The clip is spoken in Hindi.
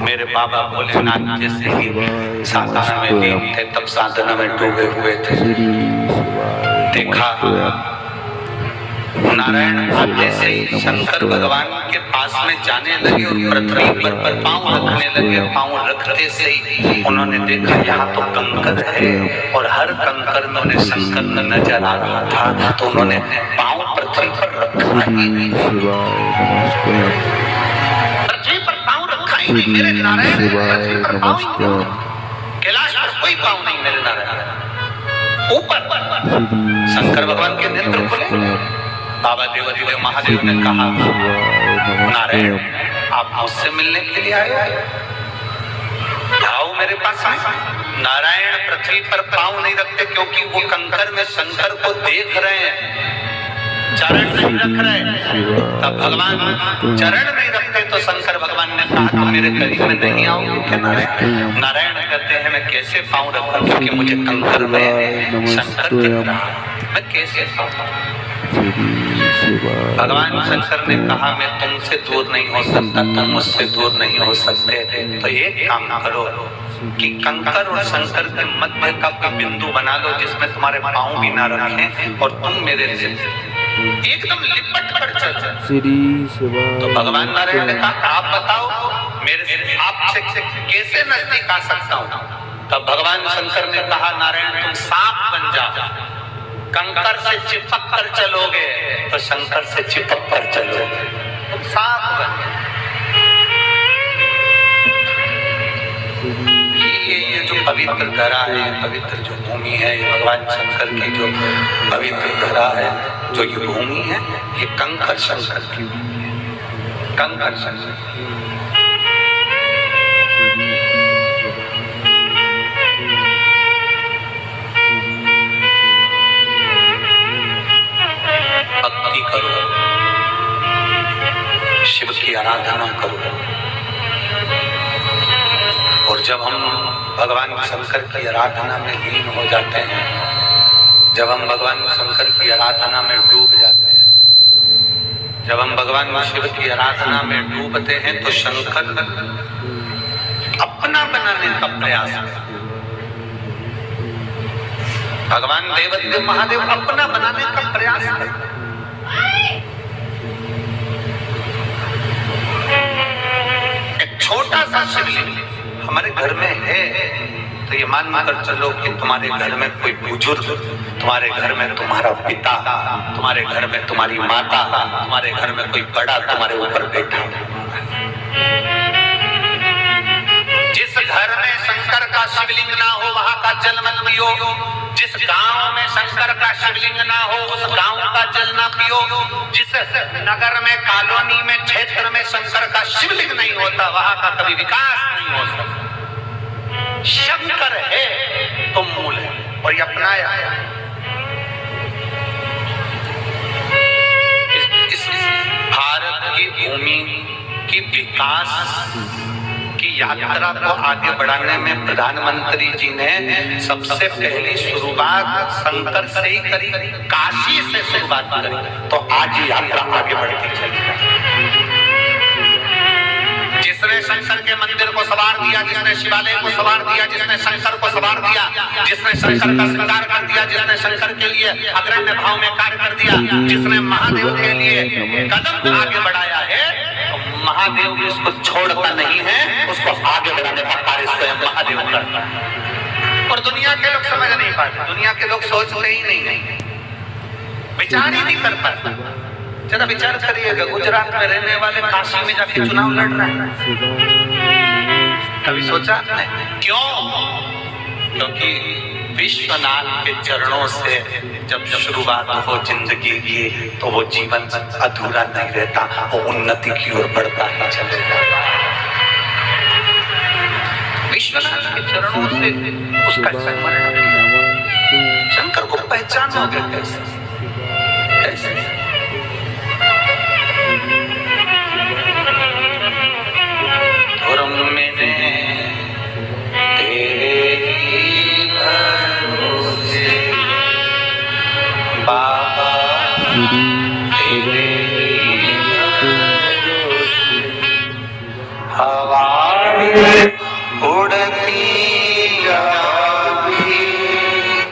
मेरे बाबा भोलेनाथ जैसे ही साधना में लीन थे, तब साधना में डूबे हुए थे। देखा नारायण आते से ही शंकर भगवान के पास में जाने लगे और पृथ्वी पर पांव रखने लगे। पांव रखते से ही उन्होंने देखा यहाँ तो कंकर है, और हर कंकर में उन्हें शंकर नजर आ रहा था, तो उन्होंने पांव पृथ्वी पर रखा ही नहीं। पृथ्वी पर पांव रखा ही नहीं मेरे नारायण। पृथ्वी पर पांव ही नहीं, कैलाश पर कोई पांव नहीं मेरे नारायण। ऊपर शंकर भगवान के नेत्र खुले। बाबा देवाधिदेव महादेव ने कहा, नारायण आप मुझसे मिलने के लिए आए, आओ मेरे पास आए। नारायण पृथ्वी पर पांव नहीं रखते, क्योंकि वो कंकर में शंकर को देख रहे हैं, चरण नहीं रख रहे। तब भगवान चरण नहीं रखते तो शंकर भगवान ने कहा तुम मेरे करीब में नहीं आओगे क्या नारायण? नारायण कहते हैं मैं कैसे पांव रखूं, क्योंकि मुझे कंकर में शंकर दिख रहा, मैं कैसे पाऊं? भगवान शंकर ने कहा मैं तुमसे दूर नहीं हो सकता, तुम मुझसे दूर नहीं हो सकते, तो एक काम करो कि कंकर और शंकर के मध्य का कोई बिंदु बना लो जिसमें तुम्हारे पांव भी ना रखें, और तुम मेरे से एकदम लिपट कर चलो। तो भगवान नारायण ने कहा आप बताओ मेरे से आपसे कैसे नजदीक आ सकता हूँ? तब भगवान शंकर ने कहा नारायण तुम सांप बन जाओ, कंकर से चिपक कर चलोगे तो शंकर से चिपक कर चलोगे, तुम सांप बन। ये जो पवित्र धरा है, पवित्र जो भूमि है, ये भगवान शंकर की जो पवित्र धरा है, जो ये भूमि है, ये कंकर शंकर की, कंकर शंकर। भक्ति करो, शिव की आराधना करो, और जब हम भगवान शंकर की आराधना में लीन हो जाते हैं, जब हम भगवान शंकर की आराधना में डूब जाते हैं, जब हम भगवान शिव की आराधना में डूबते हैं, तो शंकर अपना बनाने का प्रयास है। भगवान देवाधिदेव महादेव अपना बनाने का प्रयास है। एक छोटा सा शिवलिंग हमारे घर में है, तो ये मान कर चलो कि तुम्हारे घर में कोई बुजुर्ग, तुम्हारे घर में तुम्हारा पिता, तुम्हारे घर में तुम्हारी माता, तुम्हारे घर में कोई बड़ा तुम्हारे ऊपर बैठा। जिस घर में शंकर का शिवलिंग ना हो वहां का जल मत पियो। जिस गांव में शंकर का शिवलिंग ना हो उस गांव का जल ना पियो। जिस नगर में, कॉलोनी में, क्षेत्र में शंकर का शिवलिंग नहीं होता वहां का कभी विकास नहीं हो सकता। शंकर है तो मूल है, और ये अपनाया इस भारत की भूमि की विकास की यात्रा को आगे बढ़ाने में प्रधानमंत्री जी ने सबसे पहली शुरुआत शंकर से ही करी, काशी से शुरुआत करी, तो आज ये यात्रा आगे बढ़ती चली। जिसने शंकर के मंदिर को संवार दिया, जिसने शिवालय को संवार दिया, जिसने शंकर को संवार दिया, जिसने शंकर का श्रृंगार कर दिया, जिसने शंकर के लिए अग्रण्य भाव में कार्य कर दिया, जिसने महादेव के लिए कदम आगे बढ़ाया है, महादेव भी उसको छोड़ता नहीं है, उसको आगे बढ़ाने का कार्य स्वयं महादेव करता है। और दुनिया के लोग समझ नहीं पाते, दुनिया के लोग सोचते ही नहीं, विचार ही नहीं कर पाते। जरा विचार करिएगा, गुजरात में रहने वाले काशी में जाके चुनाव लड़ रहा है, कभी सोचा आपने? क्यों? क्योंकि विश्वनाथ के चरणों से जब शुरुआत हो जिंदगी की, तो वो जीवन अधूरा नहीं रहता, वो उन्नति की ओर बढ़ता ही चले जाता। विश्वनाथ के चरणों से उसका स्मरण किया। शंकर को पहचानोगे कैसे? कैसे? धर्म में तेरे बाबा तेरे हवा उड़ती